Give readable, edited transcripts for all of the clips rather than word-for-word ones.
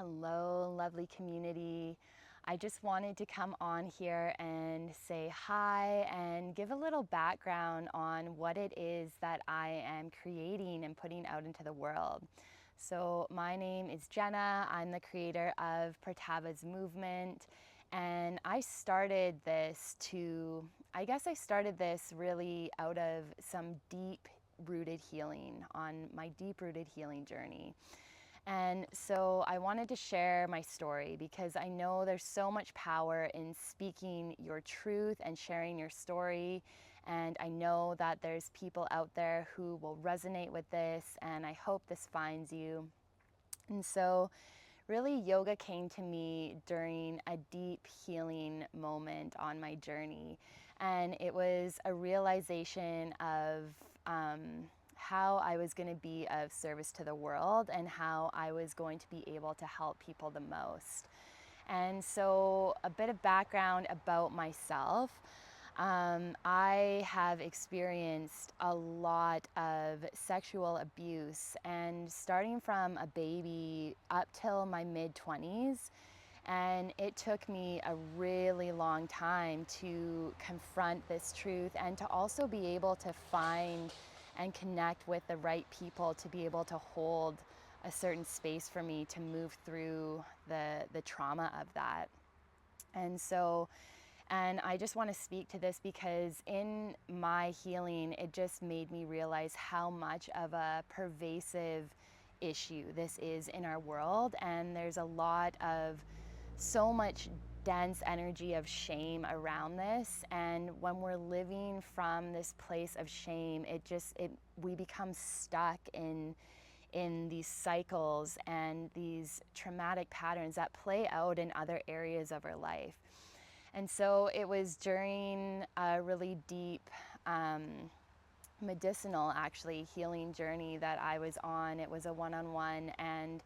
Hello, lovely community. I just wanted to come on here and say hi and give a little background on what it is that I am creating and putting out into the world. So my name is Jenna. I'm the creator of Pratavas movement, and I started this really out of some deep rooted healing on my deep rooted healing journey. And so I wanted to share my story because I know there's so much power in speaking your truth and sharing your story. And I know that there's people out there who will resonate with this, and I hope this finds you. And so really, yoga came to me during a deep healing moment on my journey. And it was a realization of how I was going to be of service to the world and how I was going to be able to help people the most. And so, a bit of background about myself. I have experienced a lot of sexual abuse, and starting from a baby up till my mid-20s. And it took me a really long time to confront this truth and to also be able to find and connect with the right people to be able to hold a certain space for me to move through the trauma of that. And I just want to speak to this because in my healing, it just made me realize how much of a pervasive issue this is in our world. And there's a lot of so much dense energy of shame around this. And when we're living from this place of shame, we become stuck in these cycles and these traumatic patterns that play out in other areas of our life. And so it was during a really deep medicinal, actually, healing journey that I was on. It was a one-on-one, and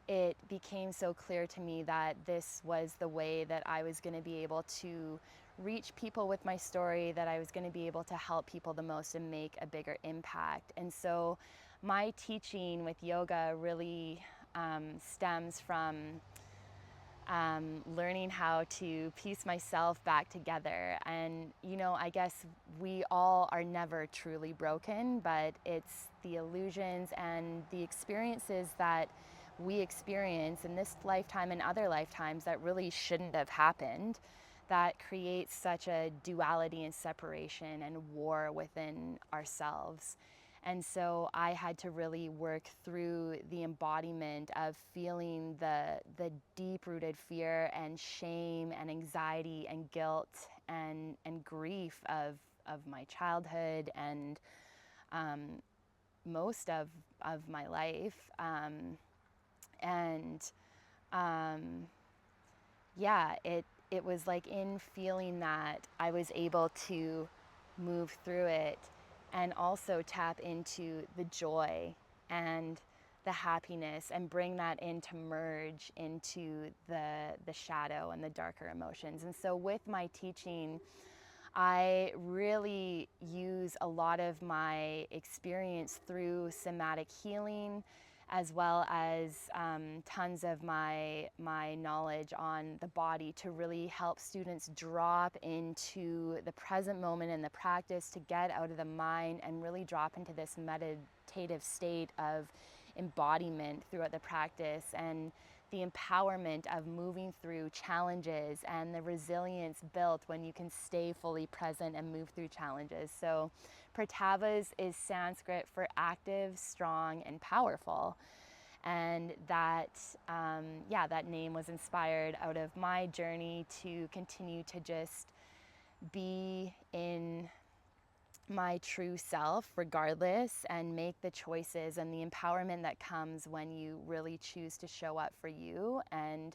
it became so clear to me that this was the way that I was going to be able to reach people with my story, that I was going to be able to help people the most and make a bigger impact. And so my teaching with yoga really stems from learning how to piece myself back together. And, I guess we all are never truly broken, but it's the illusions and the experiences that we experience in this lifetime and other lifetimes that really shouldn't have happened that creates such a duality and separation and war within ourselves. And so I had to really work through the embodiment of feeling the deep-rooted fear and shame and anxiety and guilt and grief of my childhood and most of my life. It was like in feeling that I was able to move through it and also tap into the joy and the happiness and bring that in to merge into the shadow and the darker emotions. And so with my teaching, I really use a lot of my experience through somatic healing, as well as tons of my knowledge on the body to really help students drop into the present moment in the practice, to get out of the mind and really drop into this meditative state of embodiment throughout the practice, and the empowerment of moving through challenges and the resilience built when you can stay fully present and move through challenges. So Pratavas is Sanskrit for active, strong, and powerful. And that name was inspired out of my journey to continue to just be in my true self regardless, and make the choices and the empowerment that comes when you really choose to show up for you. And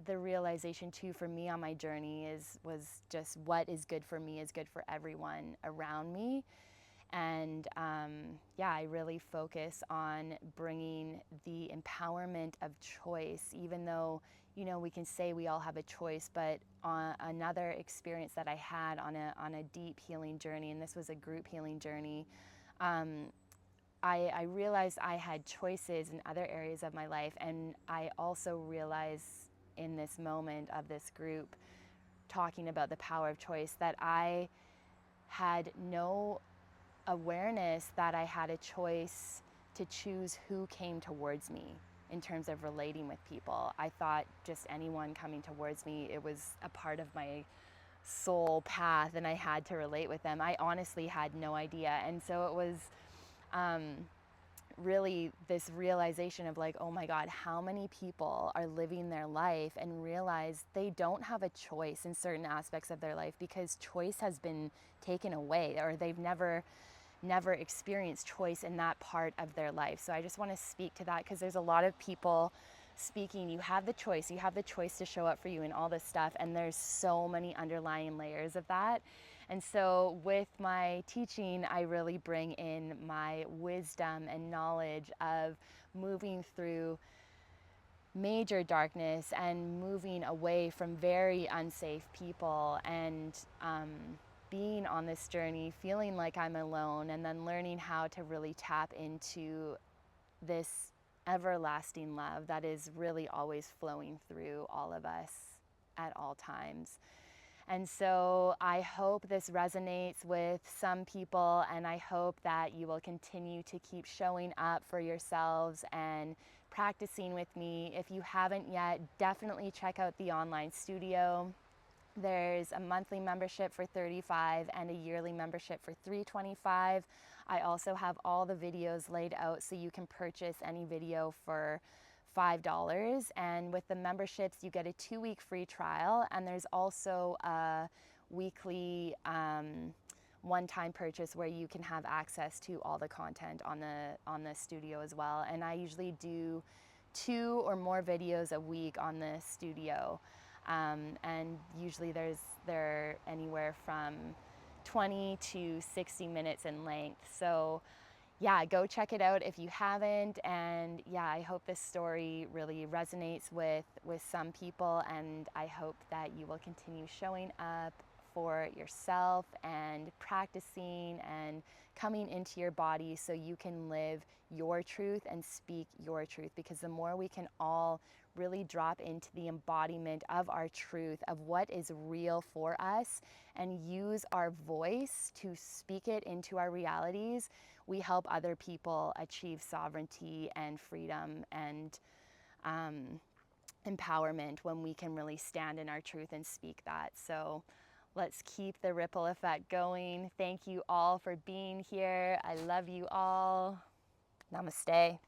the realization too for me on my journey was just what is good for me is good for everyone around me. And I really focus on bringing the empowerment of choice, even though, we can say we all have a choice. But another experience that I had on a deep healing journey, and this was a group healing journey, I realized I had choices in other areas of my life, and I also realized in this moment of this group talking about the power of choice that I had no awareness that I had a choice to choose who came towards me in terms of relating with people. I thought just anyone coming towards me, it was a part of my soul path and I had to relate with them. I honestly had no idea. And so it was really this realization of like, oh my God, how many people are living their life and realize they don't have a choice in certain aspects of their life because choice has been taken away, or they've never experienced choice in that part of their life. So I just want to speak to that because there's a lot of people speaking, you have the choice to show up for you and all this stuff, and there's so many underlying layers of that. And so with my teaching, I really bring in my wisdom and knowledge of moving through major darkness and moving away from very unsafe people, and being on this journey, feeling like I'm alone, and then learning how to really tap into this everlasting love that is really always flowing through all of us at all times. And so I hope this resonates with some people, and I hope that you will continue to keep showing up for yourselves and practicing with me. If you haven't yet, definitely check out the online studio. There's a monthly membership for $35 and a yearly membership for $325. I also have all the videos laid out so you can purchase any video for $5. And with the memberships, you get a 2-week free trial, and there's also a weekly one-time purchase where you can have access to all the content on the studio as well. And I usually do 2 or more videos a week on the studio. And usually they're anywhere from 20 to 60 minutes in length. So yeah, go check it out if you haven't. And yeah, I hope this story really resonates with some people, and I hope that you will continue showing up for yourself and practicing and coming into your body so you can live your truth and speak your truth, because the more we can all really drop into the embodiment of our truth, of what is real for us, and use our voice to speak it into our realities, we help other people achieve sovereignty and freedom and empowerment when we can really stand in our truth and speak that. So let's keep the ripple effect going. Thank you all for being here. I love you all. Namaste.